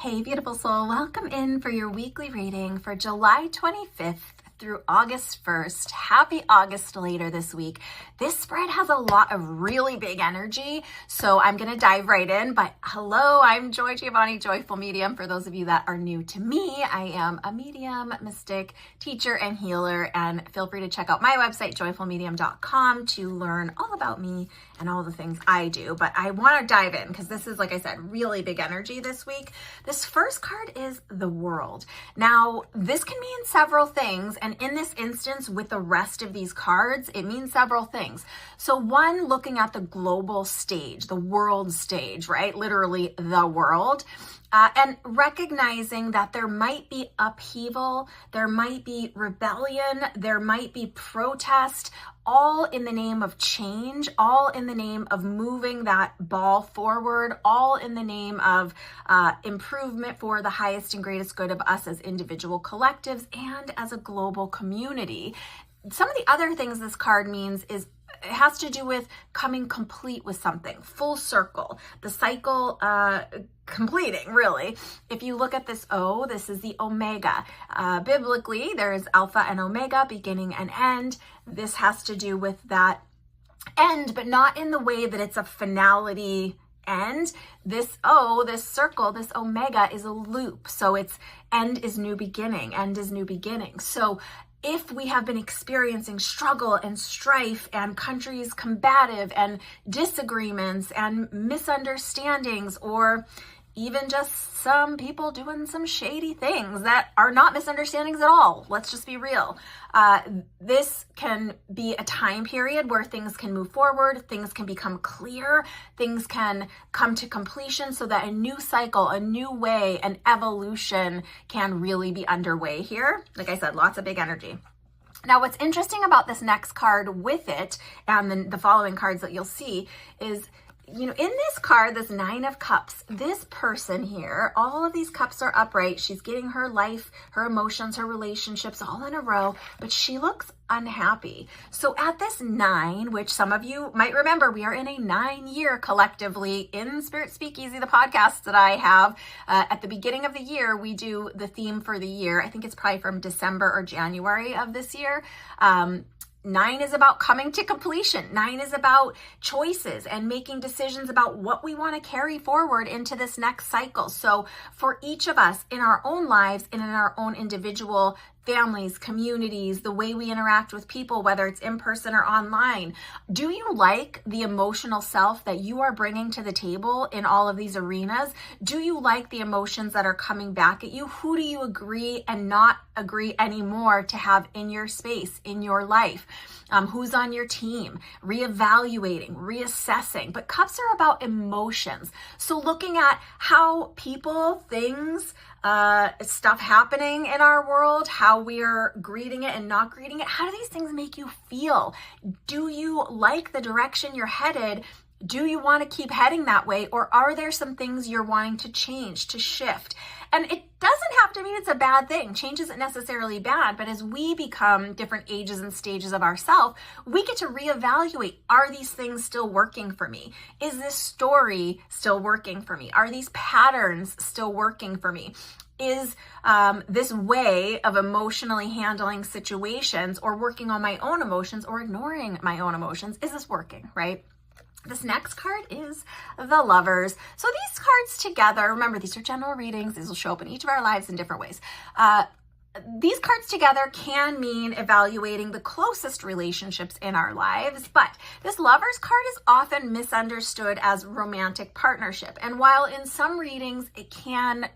Hey, beautiful soul, welcome in for your weekly reading for July 25th through August 1st. Happy August later this week. This spread has a lot of really big energy, so I'm going to dive right in. But hello, I'm Joy Giovanni, Joyful Medium. For those of you that are new to me, I am a medium, mystic, teacher, and healer. And feel free to check out my website, joyfulmedium.com, to learn all about me and all the things I do. But I want to dive in because this is, like I said, really big energy this week. This first card is the World. Now, this can mean several things. And in this instance, with the rest of these cards, it means several things. So one, looking at the global stage, the world stage, right? Literally the world. And recognizing that there might be upheaval, there might be rebellion, there might be protest, all in the name of change, all in the name of moving that ball forward, all in the name of improvement for the highest and greatest good of us as individual collectives and as a global community. Some of the other things this card means is it has to do with coming complete with something, full circle, the cycle completing, really. If you look at this O, this is the Omega. Biblically, there is Alpha and Omega, beginning and end. This has to do with that end, but not in the way that it's a finality end. This O, this circle, this Omega is a loop. So it's end is new beginning, end is new beginning. So if we have been experiencing struggle and strife and countries combative and disagreements and misunderstandings, or even just some people doing some shady things that are not misunderstandings at all, let's just be real. This can be a time period where things can move forward, things can become clear, things can come to completion so that a new cycle, a new way, an evolution can really be underway here. Like I said, lots of big energy. Now, what's interesting about this next card with it, and then the following cards that you'll see, is in this card, this Nine of Cups, this person here, all of these cups are upright. She's getting her life, her emotions, her relationships all in a row, but she looks unhappy. So at this 9, which some of you might remember, we are in a 9-year collectively in Spirit Speakeasy, the podcast that I have. At the beginning of the year, we do the theme for the year. I think it's probably from December or January of this year. 9 is about coming to completion. 9 is about choices and making decisions about what we want to carry forward into this next cycle. So for each of us in our own lives and in our own individual families, communities, the way we interact with people, whether it's in person or online. Do you like the emotional self that you are bringing to the table in all of these arenas? Do you like the emotions that are coming back at you? Who do you agree and not agree anymore to have in your space, in your life? Who's on your team? Reevaluating, reassessing. But cups are about emotions. So looking at how people, things, stuff happening in our world, how we are greeting it and not greeting it. How do these things make you feel? Do you like the direction you're headed? Do you want to keep heading that way? Or are there some things you're wanting to change, to shift? And it doesn't have to mean it's a bad thing. Change isn't necessarily bad, but as we become different ages and stages of ourselves, we get to reevaluate, are these things still working for me? Is this story still working for me? Are these patterns still working for me? Is this way of emotionally handling situations or working on my own emotions or ignoring my own emotions, is this working, right? This next card is the Lovers. So these cards together, remember, these are general readings. These will show up in each of our lives in different ways. These cards together can mean evaluating the closest relationships in our lives, but this Lovers card is often misunderstood as romantic partnership. And while in some readings it can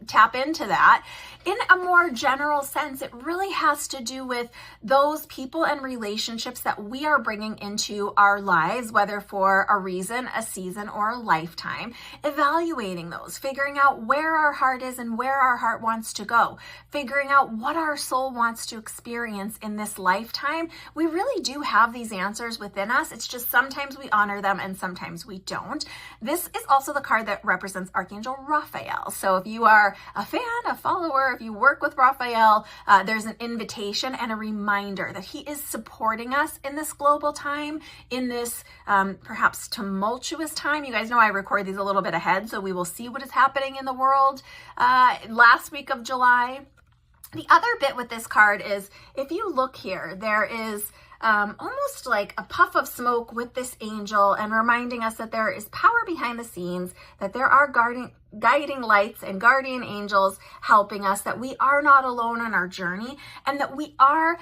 tap into that, in a more general sense, it really has to do with those people and relationships that we are bringing into our lives, whether for a reason, a season, or a lifetime, evaluating those, figuring out where our heart is and where our heart wants to go, figuring out what our soul wants to experience in this lifetime. We really do have these answers within us. It's just sometimes we honor them and sometimes we don't. This is also the card that represents Archangel Raphael. So if you are a fan, a follower, if you work with Raphael, there's an invitation and a reminder that he is supporting us in this global time, in this perhaps tumultuous time. You guys know I record these a little bit ahead, so we will see what is happening in the world last week of July. The other bit with this card is, if you look here, there is almost like a puff of smoke with this angel, and reminding us that there is power behind the scenes, that there are guiding lights and guardian angels helping us, that we are not alone on our journey, and that we are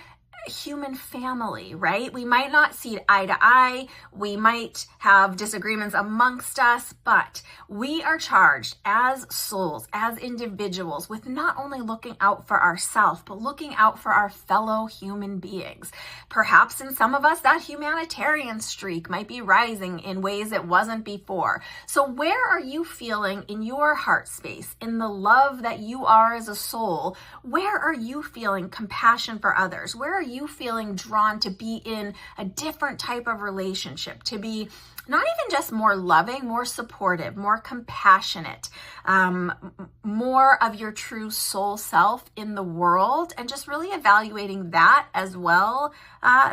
human family, right? We might not see eye to eye. We might have disagreements amongst us, but we are charged as souls, as individuals, with not only looking out for ourselves, but looking out for our fellow human beings. Perhaps in some of us, that humanitarian streak might be rising in ways it wasn't before. So where are you feeling in your heart space, in the love that you are as a soul? Where are you feeling compassion for others? Where are you feeling drawn to be in a different type of relationship, to be not even just more loving, more supportive, more compassionate, more of your true soul self in the world, and just really evaluating that as well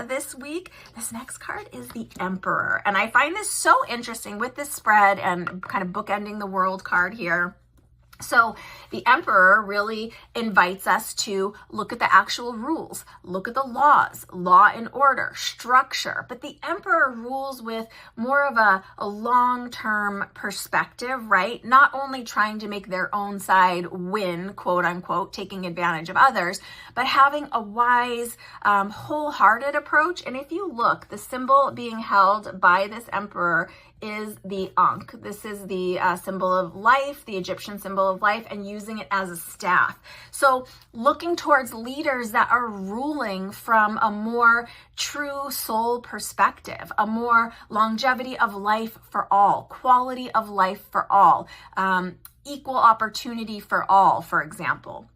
this week. This next card is the Emperor, and I find this so interesting with this spread and kind of bookending the world card here. So the Emperor really invites us to look at the actual rules, look at the laws, law and order, structure. But the Emperor rules with more of a long-term perspective, right? Not only trying to make their own side win, quote unquote, taking advantage of others, but having a wise, wholehearted approach. And if you look, the symbol being held by this Emperor is the Ankh. This is the symbol of life, the Egyptian symbol of life, and using it as a staff. So looking towards leaders that are ruling from a more true soul perspective, a more longevity of life for all, quality of life for all, equal opportunity for all, for example,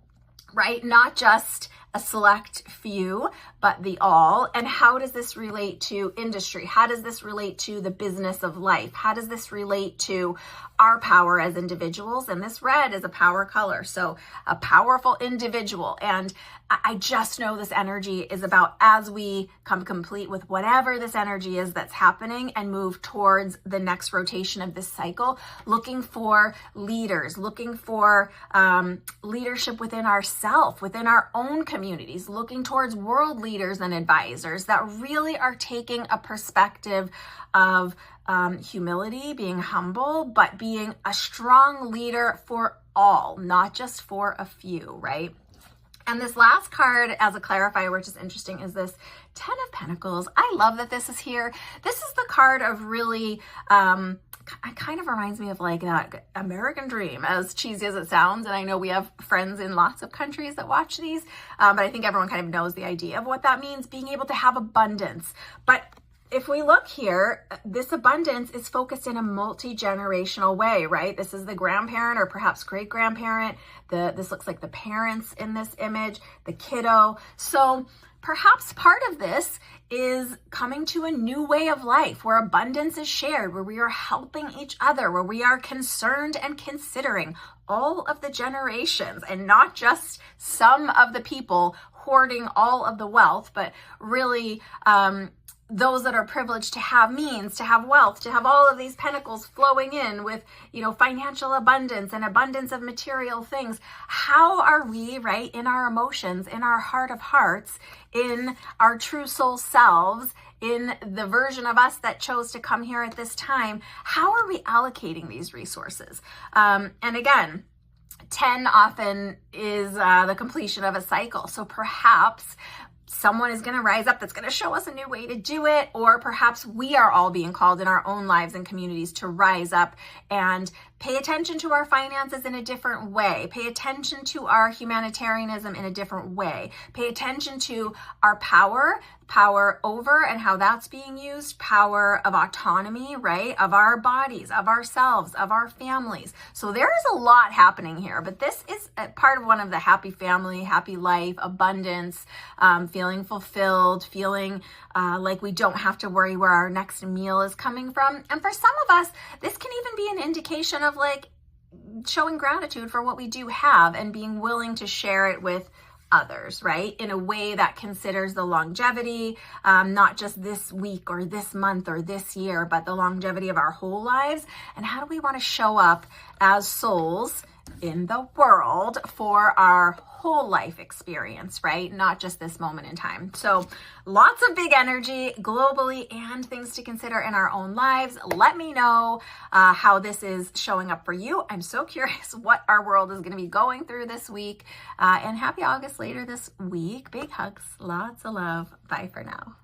right? Not just a select few, but the all. And how does this relate to industry? How does this relate to the business of life? How does this relate to our power as individuals? And this red is a power color, so a powerful individual. And I just know this energy is about, as we come complete with whatever this energy is that's happening and move towards the next rotation of this cycle, looking for leaders, looking for leadership within ourselves, within our own communities, looking towards world leaders and advisors that really are taking a perspective of humility, being humble, but being a strong leader for all, not just for a few, right? And this last card as a clarifier, which is interesting, is this 10 of Pentacles. I love that this is here. This is the card of really, it kind of reminds me of like that American dream, as cheesy as it sounds. And I know we have friends in lots of countries that watch these, but I think everyone kind of knows the idea of what that means, being able to have abundance. But if we look here, this abundance is focused in a multi-generational way, right? This is the grandparent or perhaps great-grandparent. This looks like the parents in this image, the kiddo. So perhaps part of this is coming to a new way of life where abundance is shared, where we are helping each other, where we are concerned and considering all of the generations and not just some of the people hoarding all of the wealth, but really those that are privileged to have means, to have wealth, to have all of these pentacles flowing in with, financial abundance and abundance of material things. How are we, right, in our emotions, in our heart of hearts, in our true soul selves, in the version of us that chose to come here at this time? How are we allocating these resources? And again, 10 often is the completion of a cycle. So perhaps someone is going to rise up that's going to show us a new way to do it, or perhaps we are all being called in our own lives and communities to rise up and pay attention to our finances in a different way, pay attention to our humanitarianism in a different way, pay attention to our power over and how that's being used, power of autonomy, right, of our bodies, of ourselves, of our families. So there is a lot happening here, but this is a part of one of the happy family, happy life, abundance, feeling fulfilled, feeling like we don't have to worry where our next meal is coming from. And for some of us, this can even be an indication of like, showing gratitude for what we do have and being willing to share it with others, right? In a way that considers the longevity, not just this week or this month or this year, but the longevity of our whole lives. And how do we want to show up as souls in the world for our whole life experience, right? Not just this moment in time. So lots of big energy globally and things to consider in our own lives. Let me know how this is showing up for you. I'm so curious what our world is going to be going through this week. And happy August later this week. Big hugs, lots of love. Bye for now.